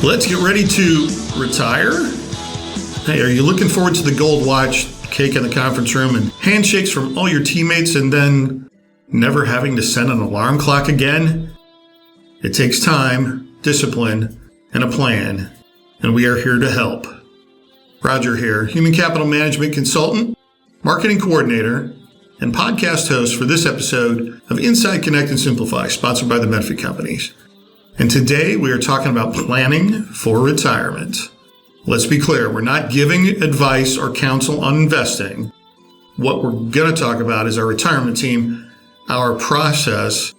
Let's get ready to retire. Hey, are you looking forward to the gold watch, cake in the conference room, and handshakes from all your teammates, and then never having to set an alarm clock again? It takes time, discipline, and a plan, and we are here to help. Roger here, Human Capital Management Consultant, Marketing Coordinator, and podcast host for this episode of Inside Connect and Simplify, sponsored by the Benefit Companies. And today we are talking about planning for retirement. Let's be clear, we're not giving advice or counsel on investing. What we're going to talk about is our retirement team, our process,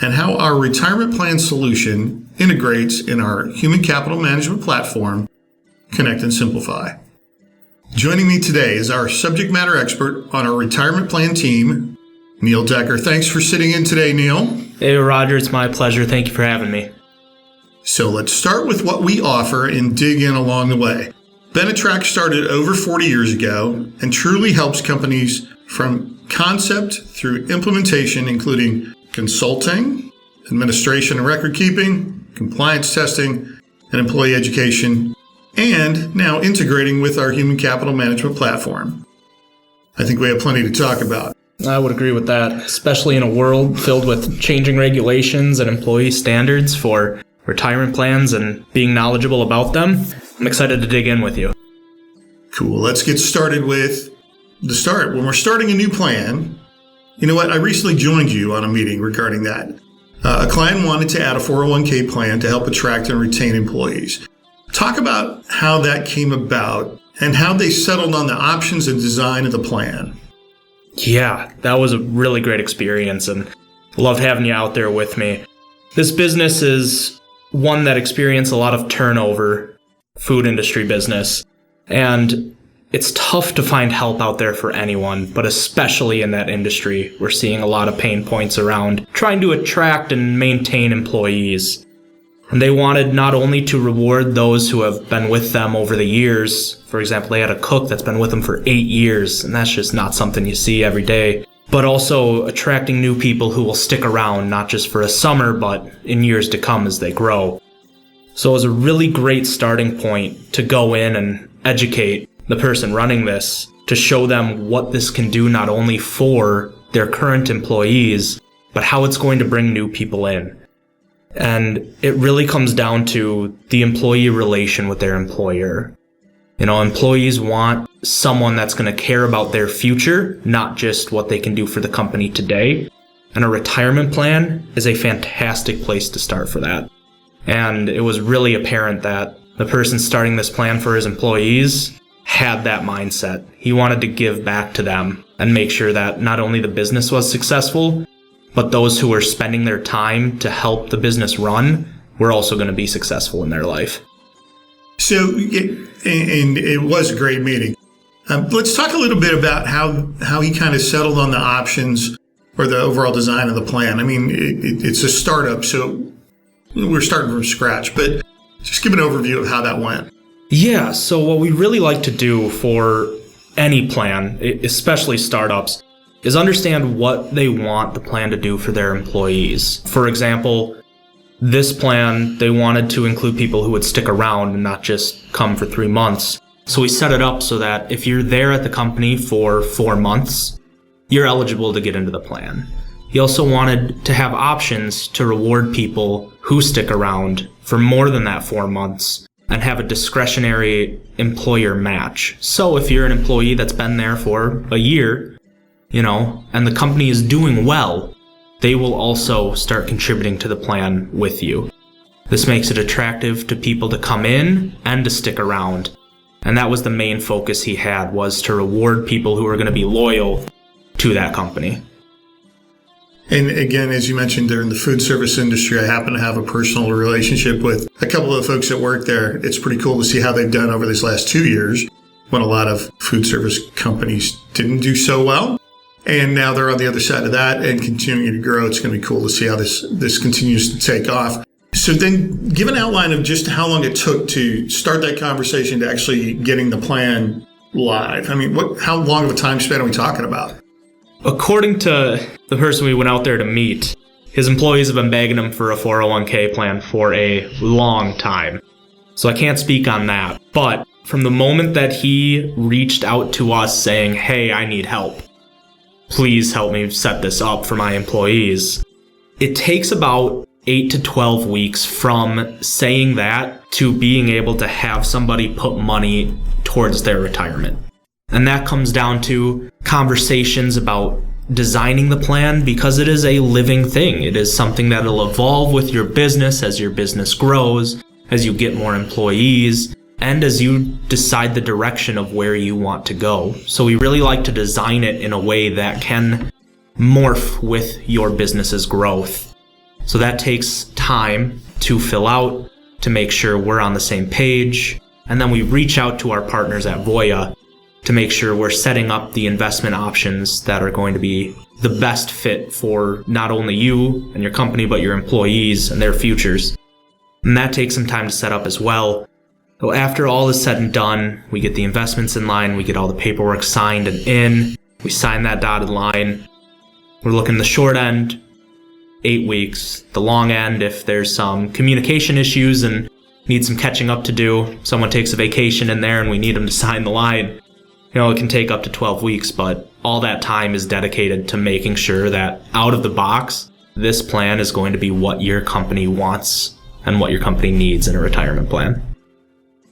and how our retirement plan solution integrates in our human capital management platform, Connect and Simplify. Joining me today is our subject matter expert on our retirement plan team, Neil Decker. Thanks for sitting in today, Neil. Hey, Roger. It's my pleasure. Thank you for having me. So let's start with what we offer and dig in along the way. Benetrack started over 40 years ago and truly helps companies from concept through implementation, including consulting, administration and record keeping, compliance testing, and employee education, and now integrating with our human capital management platform. I think we have plenty to talk about. I would agree with that, especially in a world filled with changing regulations and employee standards for retirement plans and being knowledgeable about them. I'm excited to dig in with you. Cool. Let's get started with the start. When we're starting a new plan, you know what? I recently joined you on a meeting regarding that. A client wanted to add a 401k plan to help attract and retain employees. Talk about how that came about and how they settled on the options and design of the plan. Yeah, that was a really great experience, and I love having you out there with me. This business is one that experienced a lot of turnover, food industry business, and it's tough to find help out there for anyone, but especially in that industry, we're seeing a lot of pain points around trying to attract and maintain employees. And they wanted not only to reward those who have been with them over the years. For example, they had a cook that's been with them for 8 years, and that's just not something you see every day. But also attracting new people who will stick around, not just for a summer, but in years to come as they grow. So it was a really great starting point to go in and educate the person running this, to show them what this can do not only for their current employees, but how it's going to bring new people in. And it really comes down to the employee relation with their employer. You know, employees want someone that's going to care about their future, not just what they can do for the company today. And a retirement plan is a fantastic place to start for that. And it was really apparent that the person starting this plan for his employees had that mindset. He wanted to give back to them and make sure that not only the business was successful, but those who were spending their time to help the business run were also going to be successful in their life. So, it was a great meeting. Let's talk a little bit about how he kind of settled on the options or the overall design of the plan. I mean, it's a startup, so we're starting from scratch, but just give an overview of how that went. Yeah, so what we really like to do for any plan, especially startups, is understand what they want the plan to do for their employees. For example, this plan, they wanted to include people who would stick around and not just come for 3 months. So we set it up so that if you're there at the company for 4 months, you're eligible to get into the plan. He also wanted to have options to reward people who stick around for more than that 4 months and have a discretionary employer match. So if you're an employee that's been there for a year, you know, and the company is doing well, they will also start contributing to the plan with you. This makes it attractive to people to come in and to stick around. And that was the main focus he had, was to reward people who are going to be loyal to that company. And again, as you mentioned, they're in the food service industry. I happen to have a personal relationship with a couple of the folks that work there. It's pretty cool to see how they've done over these last 2 years when a lot of food service companies didn't do so well. And now they're on the other side of that and continuing to grow. It's going to be cool to see how this continues to take off. So then give an outline of just how long it took to start that conversation to actually getting the plan live. I mean, how long of a time span are we talking about? According to the person we went out there to meet, his employees have been begging him for a 401k plan for a long time. So I can't speak on that. But from the moment that he reached out to us saying, hey, I need help, please help me set this up for my employees, it takes about 8 to 12 weeks from saying that to being able to have somebody put money towards their retirement. And that comes down to conversations about designing the plan, because it is a living thing. It is something that will evolve with your business as your business grows, as you get more employees, and as you decide the direction of where you want to go. So we really like to design it in a way that can morph with your business's growth. So that takes time to fill out, to make sure we're on the same page. And then we reach out to our partners at Voya to make sure we're setting up the investment options that are going to be the best fit for not only you and your company, but your employees and their futures. And that takes some time to set up as well. So after all is said and done, we get the investments in line, we get all the paperwork signed and in, we sign that dotted line. We're looking the short end, 8 weeks. The long end, if there's some communication issues and need some catching up to do, someone takes a vacation in there and we need them to sign the line, it can take up to 12 weeks, but all that time is dedicated to making sure that out of the box, this plan is going to be what your company wants and what your company needs in a retirement plan.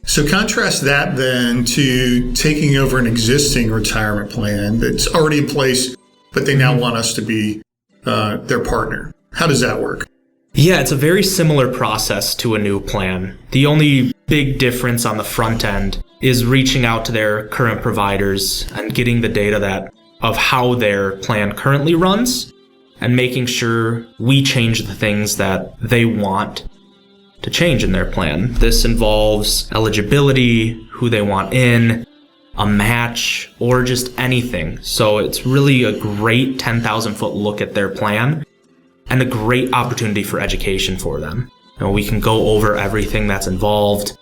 So contrast that then to taking over an existing retirement plan that's already in place, but they now want us to be their partner. How does that work? Yeah, it's a very similar process to a new plan. The only big difference on the front end is reaching out to their current providers and getting the data of how their plan currently runs and making sure we change the things that they want to change in their plan. This involves eligibility, who they want in, a match, or just anything. So it's really a great 10,000-foot look at their plan and a great opportunity for education for them. We can go over everything that's involved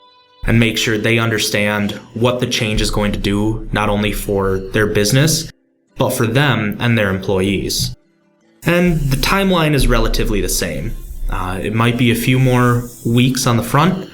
and make sure they understand what the change is going to do, not only for their business, but for them and their employees. And the timeline is relatively the same. It might be a few more weeks on the front,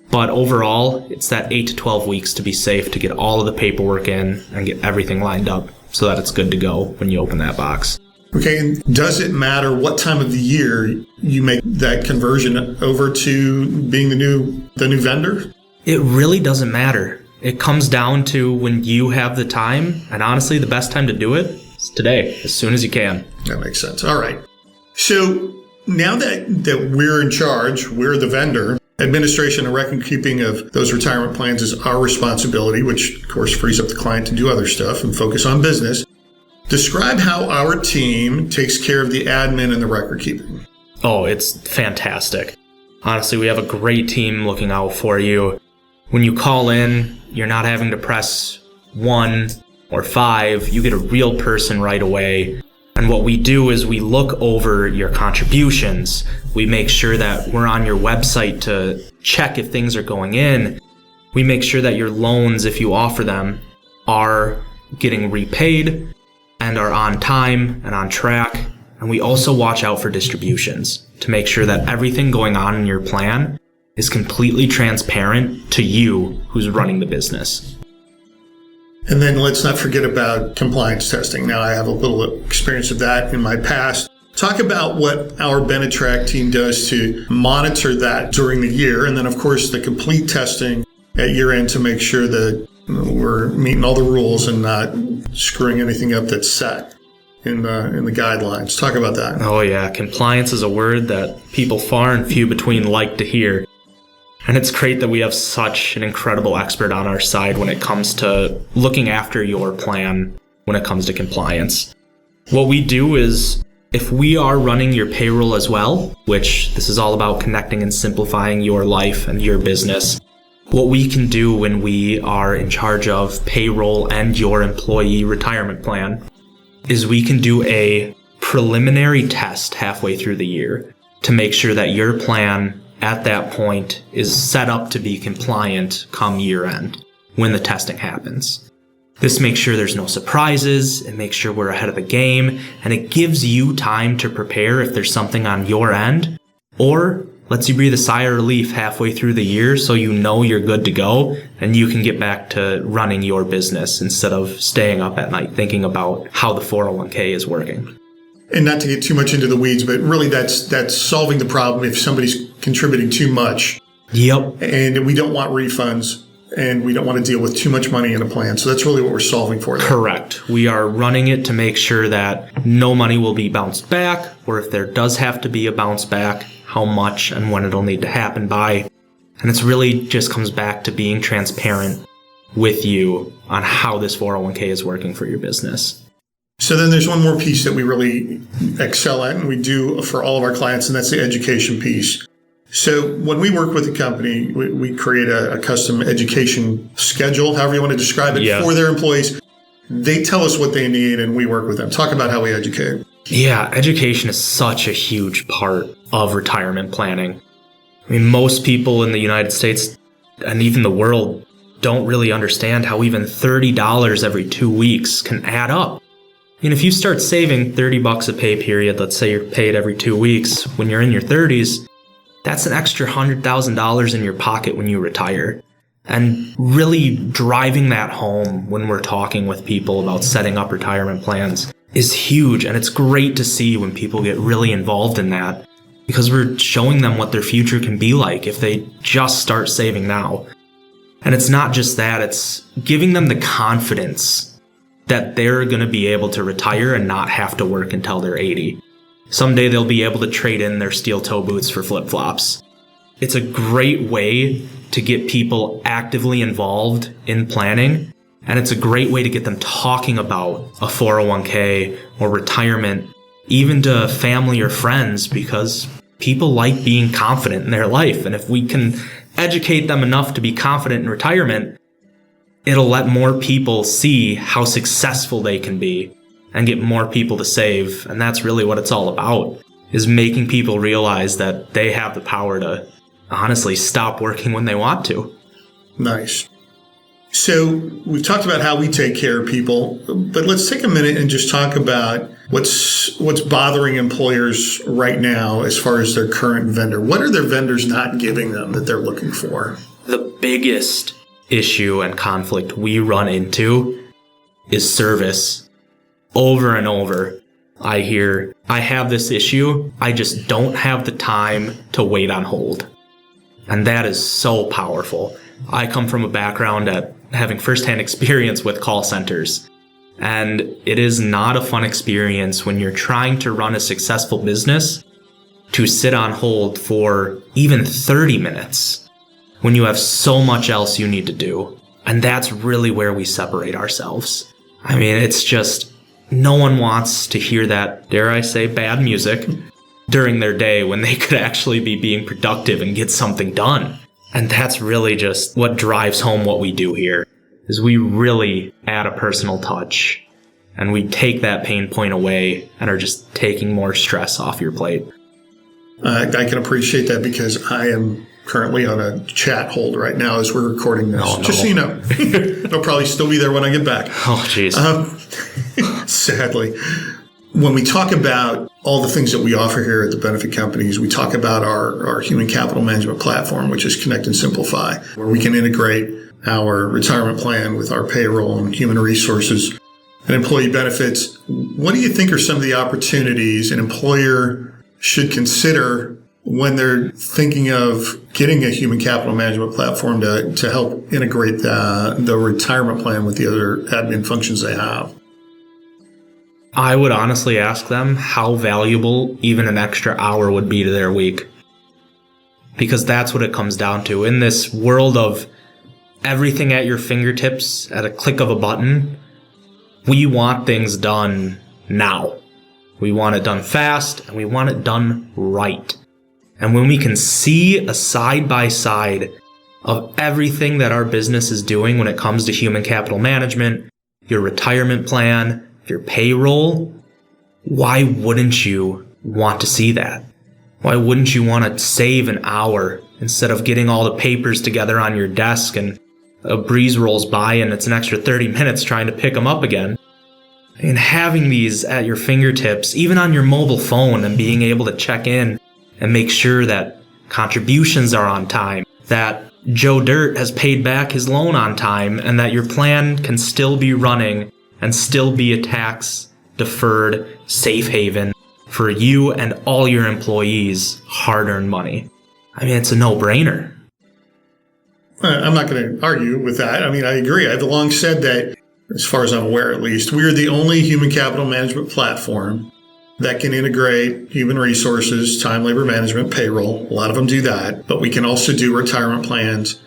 but overall, it's that 8 to 12 weeks to be safe, to get all of the paperwork in and get everything lined up so that it's good to go when you open that box. Okay, and does it matter what time of the year you make that conversion over to being the new vendor? It really doesn't matter. It comes down to when you have the time, and honestly, the best time to do it is today, as soon as you can. That makes sense. All right. So now that we're in charge, we're the vendor, administration and record keeping of those retirement plans is our responsibility, which of course frees up the client to do other stuff and focus on business. Describe how our team takes care of the admin and the record keeping. Oh, it's fantastic. Honestly, we have a great team looking out for you. When you call in, you're not having to press 1 or 5. You get a real person right away. And what we do is we look over your contributions. We make sure that we're on your website to check if things are going in. We make sure that your loans, if you offer them, are getting repaid and are on time and on track. And we also watch out for distributions to make sure that everything going on in your plan is completely transparent to you who's running the business. And then let's not forget about compliance testing. Now, I have a little experience of that in my past. Talk about what our Benetrack team does to monitor that during the year. And then, of course, the complete testing at year end to make sure that we're meeting all the rules and not screwing anything up that's set in the guidelines. Talk about that. Oh, yeah. Compliance is a word that people far and few between like to hear. And it's great that we have such an incredible expert on our side when it comes to looking after your plan when it comes to compliance. What we do is, if we are running your payroll as well, which this is all about connecting and simplifying your life and your business, what we can do when we are in charge of payroll and your employee retirement plan is we can do a preliminary test halfway through the year to make sure that your plan at that point is set up to be compliant come year end when the testing happens. This makes sure there's no surprises, it makes sure we're ahead of the game, and it gives you time to prepare if there's something on your end, or lets you breathe a sigh of relief halfway through the year so you know you're good to go and you can get back to running your business instead of staying up at night thinking about how the 401k is working. And not to get too much into the weeds, but really that's solving the problem if somebody's contributing too much. Yep. And we don't want refunds, and we don't want to deal with too much money in a plan. So that's really what we're solving for there. Correct. We are running it to make sure that no money will be bounced back, or if there does have to be a bounce back, how much and when it'll need to happen by. And it's really just comes back to being transparent with you on how this 401k is working for your business. So then there's one more piece that we really excel at, and we do for all of our clients, and that's the education piece. So when we work with a company, we create a custom education schedule, however you want to describe it, for their employees. They tell us what they need, and we work with them. Talk about how we educate. Yeah, education is such a huge part of retirement planning. I mean, most people in the United States and even the world don't really understand how even $30 every 2 weeks can add up. I mean, if you start saving $30 a pay period, let's say you're paid every 2 weeks, when you're in your 30s, that's an extra $100,000 in your pocket when you retire. And really driving that home when we're talking with people about setting up retirement plans is huge. And it's great to see when people get really involved in that, because we're showing them what their future can be like if they just start saving now. And it's not just that, it's giving them the confidence that they're going to be able to retire and not have to work until they're 80. Someday they'll be able to trade in their steel toe boots for flip-flops. It's a great way to get people actively involved in planning, and it's a great way to get them talking about a 401k or retirement, even to family or friends, because people like being confident in their life. And if we can educate them enough to be confident in retirement, it'll let more people see how successful they can be and get more people to save. And that's really what it's all about, is making people realize that they have the power to honestly stop working when they want to. Nice. So we've talked about how we take care of people, but let's take a minute and just talk about what's bothering employers right now as far as their current vendor. What are their vendors not giving them that they're looking for? The biggest issue and conflict we run into is service. Over and over, I hear, I have this issue, I just don't have the time to wait on hold. And that is so powerful. I come from a background at having firsthand experience with call centers. And it is not a fun experience when you're trying to run a successful business to sit on hold for even 30 minutes when you have so much else you need to do. And that's really where we separate ourselves. I mean, it's just, no one wants to hear that, dare I say, bad music during their day when they could actually be being productive and get something done. And that's really just what drives home what we do here, is we really add a personal touch and we take that pain point away and are just taking more stress off your plate. I can appreciate that, because I am currently on a chat hold right now as we're recording this. Oh, no. Just so you know. It'll probably still be there when I get back. Oh, jeez. Sadly. When we talk about all the things that we offer here at the benefit companies, we talk about our human capital management platform, which is Connect and Simplify, where we can integrate our retirement plan with our payroll and human resources and employee benefits. What do you think are some of the opportunities an employer should consider when they're thinking of getting a human capital management platform to help integrate the retirement plan with the other admin functions they have? I would honestly ask them how valuable even an extra hour would be to their week. Because that's what it comes down to. In this world of everything at your fingertips at a click of a button, we want things done now. We want it done fast, and we want it done right. And when we can see a side-by-side of everything that our business is doing when it comes to human capital management, your retirement plan, your payroll, why wouldn't you want to see that? Why wouldn't you want to save an hour instead of getting all the papers together on your desk and a breeze rolls by and it's an extra 30 minutes trying to pick them up again? And having these at your fingertips, even on your mobile phone, and being able to check in and make sure that contributions are on time, that Joe Dirt has paid back his loan on time, and that your plan can still be running and still be a tax-deferred safe haven for you and all your employees' hard-earned money. I mean, it's a no-brainer. I'm not going to argue with that. I mean, I agree. I've long said that, as far as I'm aware at least, we are the only human capital management platform that can integrate human resources, time, labor management, payroll. A lot of them do that. But we can also do retirement plans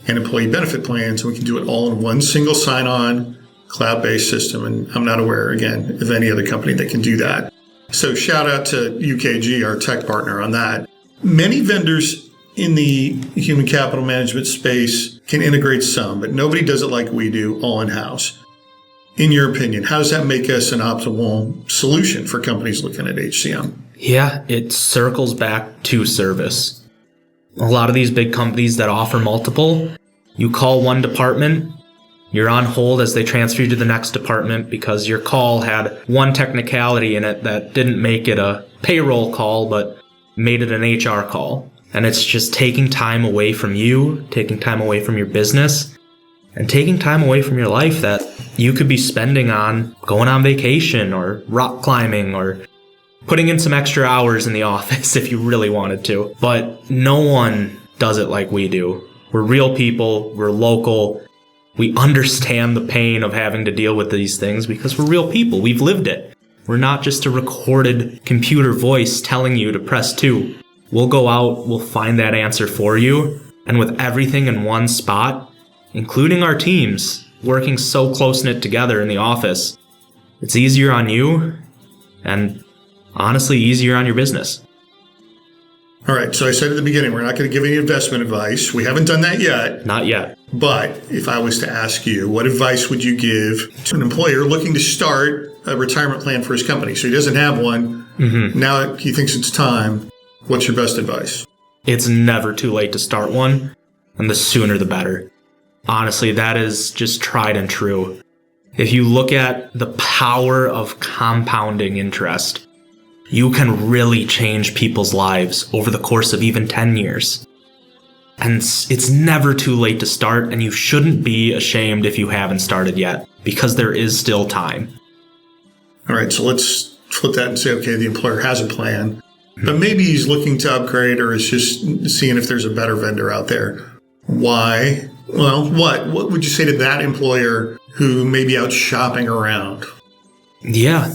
and employee benefit plans. And we can do it all in one single sign-on, cloud-based system. And I'm not aware, again, of any other company that can do that. So shout out to UKG, our tech partner, on that. Many vendors in the human capital management space can integrate some, but nobody does it like we do, all in-house. In your opinion, how does that make us an optimal solution for companies looking at HCM? Yeah, it circles back to service. A lot of these big companies that offer multiple, you call one department, you're on hold as they transfer you to the next department because your call had one technicality in it that didn't make it a payroll call, but made it an HR call. And it's just taking time away from you, taking time away from your business, and taking time away from your life that you could be spending on going on vacation or rock climbing or putting in some extra hours in the office if you really wanted to. But no one does it like we do. We're real people. We're local. We understand the pain of having to deal with these things because we're real people. We've lived it. We're not just a recorded computer voice telling you to press 2. We'll go out, we'll find that answer for you. And with everything in one spot, including our teams working so close-knit together in the office, it's easier on you and honestly easier on your business. All right, so I said at the beginning, we're not going to give any investment advice. We haven't done that yet. Not yet. But if I was to ask you, what advice would you give to an employer looking to start a retirement plan for his company? So he doesn't have one. Mm-hmm. Now he thinks it's time. What's your best advice? It's never too late to start one, and the sooner the better. Honestly, that is just tried and true. If you look at the power of compounding interest, you can really change people's lives over the course of even 10 years. And it's never too late to start, and you shouldn't be ashamed if you haven't started yet, because there is still time. All right, so let's flip that and say, okay, the employer has a plan, but maybe he's looking to upgrade or is just seeing if there's a better vendor out there. Why? Well, what would you say to that employer who may be out shopping around? Yeah,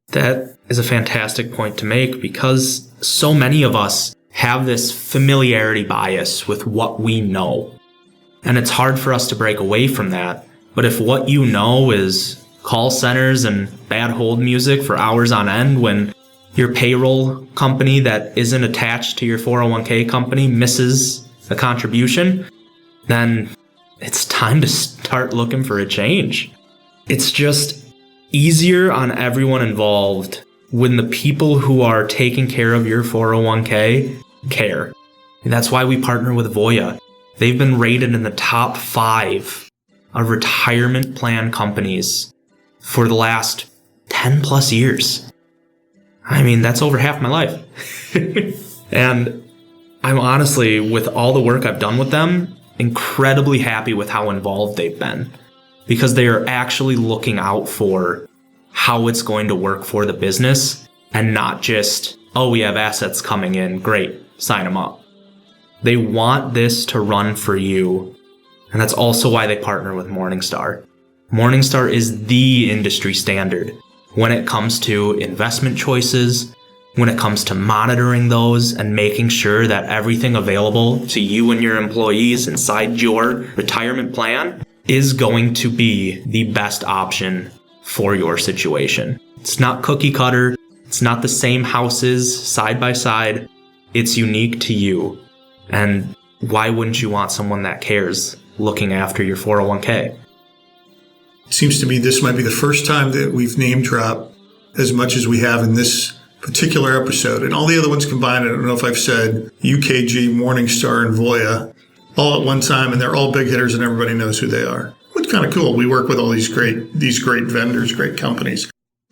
that is a fantastic point to make because so many of us have this familiarity bias with what we know. And it's hard for us to break away from that. But if what you know is call centers and bad hold music for hours on end when your payroll company that isn't attached to your 401k company misses a contribution, then it's time to start looking for a change. It's just easier on everyone involved when the people who are taking care of your 401k care. And that's why we partner with Voya. They've been rated in the top 5 of retirement plan companies for the last 10 plus years. I mean, that's over half my life. And I'm honestly, with all the work I've done with them, incredibly happy with how involved they've been because they are actually looking out for how it's going to work for the business and not just, oh, we have assets coming in. Great. Sign them up. They want this to run for you. And that's also why they partner with Morningstar. Morningstar is the industry standard when it comes to investment choices, when it comes to monitoring those and making sure that everything available to you and your employees inside your retirement plan is going to be the best option for your situation. It's not cookie cutter. It's not the same houses side by side. It's unique to you. And why wouldn't you want someone that cares looking after your 401k? It seems to me this might be the first time that we've name dropped as much as we have in this particular episode. And all the other ones combined, I don't know if I've said UKG, Morningstar, and Voya all at one time, and they're all big hitters and everybody knows who they are. It's kind of cool. We work with all these great vendors, great companies.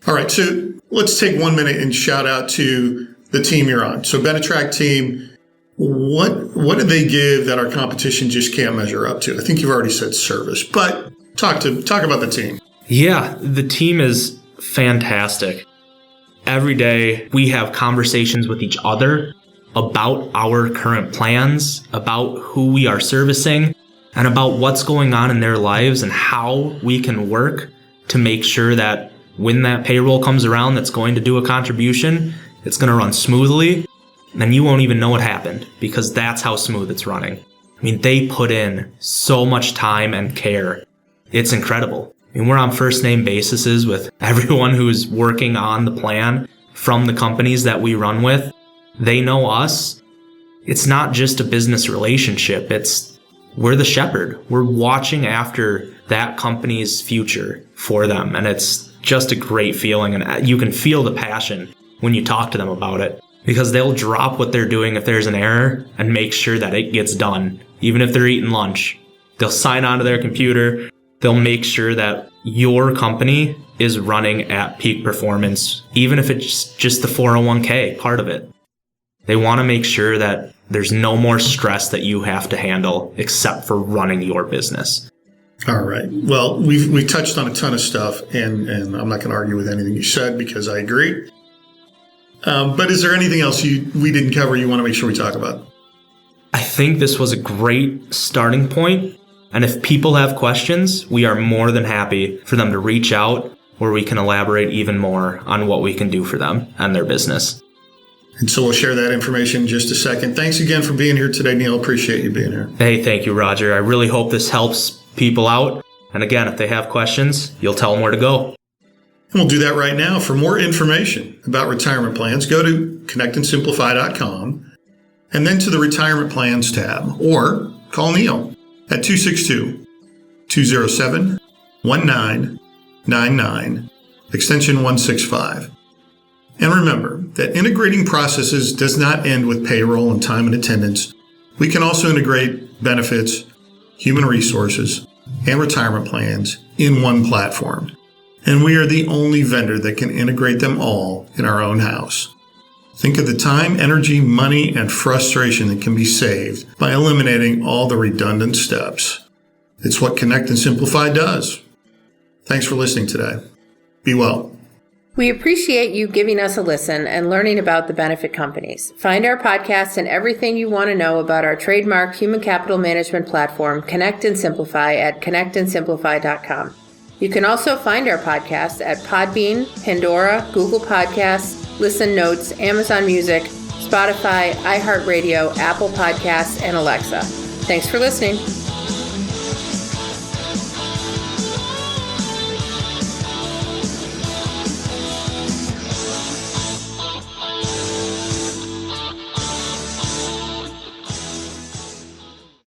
All right, so let's take 1 minute and shout out to the team you're on. So Benetrack team, What do they give that our competition just can't measure up to? I think you've already said service, but talk about the team. Yeah, the team is fantastic. Every day we have conversations with each other about our current plans, about who we are servicing, and about what's going on in their lives and how we can work to make sure that when that payroll comes around that's going to do a contribution, it's going to run smoothly, and you won't even know what happened because that's how smooth it's running. I mean, they put in so much time and care. It's incredible. I mean, we're on first name bases with everyone who's working on the plan from the companies that we run with. They know us. It's not just a business relationship. We're the shepherd. We're watching after that company's future for them. And it's just a great feeling. And you can feel the passion when you talk to them about it because they'll drop what they're doing if there's an error and make sure that it gets done. Even if they're eating lunch, they'll sign onto their computer. They'll make sure that your company is running at peak performance, even if it's just the 401k part of it. They want to make sure that there's no more stress that you have to handle except for running your business. All right. Well, we touched on a ton of stuff, and I'm not going to argue with anything you said because I agree. But is there anything else we didn't cover you want to make sure we talk about? I think this was a great starting point. And if people have questions, we are more than happy for them to reach out where we can elaborate even more on what we can do for them and their business. And so we'll share that information in just a second. Thanks again for being here today, Neil. Appreciate you being here. Hey, thank you, Roger. I really hope this helps people out. And again, if they have questions, you'll tell them where to go. And we'll do that right now. For more information about retirement plans, go to connectandsimplify.com and then to the Retirement Plans tab or call Neil at 262-207-1999, extension 165. And remember that integrating processes does not end with payroll and time and attendance. We can also integrate benefits, human resources, and retirement plans in one platform. And we are the only vendor that can integrate them all in our own house. Think of the time, energy, money, and frustration that can be saved by eliminating all the redundant steps. It's what Connect and Simplify does. Thanks for listening today. Be well. We appreciate you giving us a listen and learning about the benefit companies. Find our podcast and everything you want to know about our trademark human capital management platform, Connect and Simplify, at connectandsimplify.com. You can also find our podcast at Podbean, Pandora, Google Podcasts, Listen Notes, Amazon Music, Spotify, iHeartRadio, Apple Podcasts, and Alexa. Thanks for listening.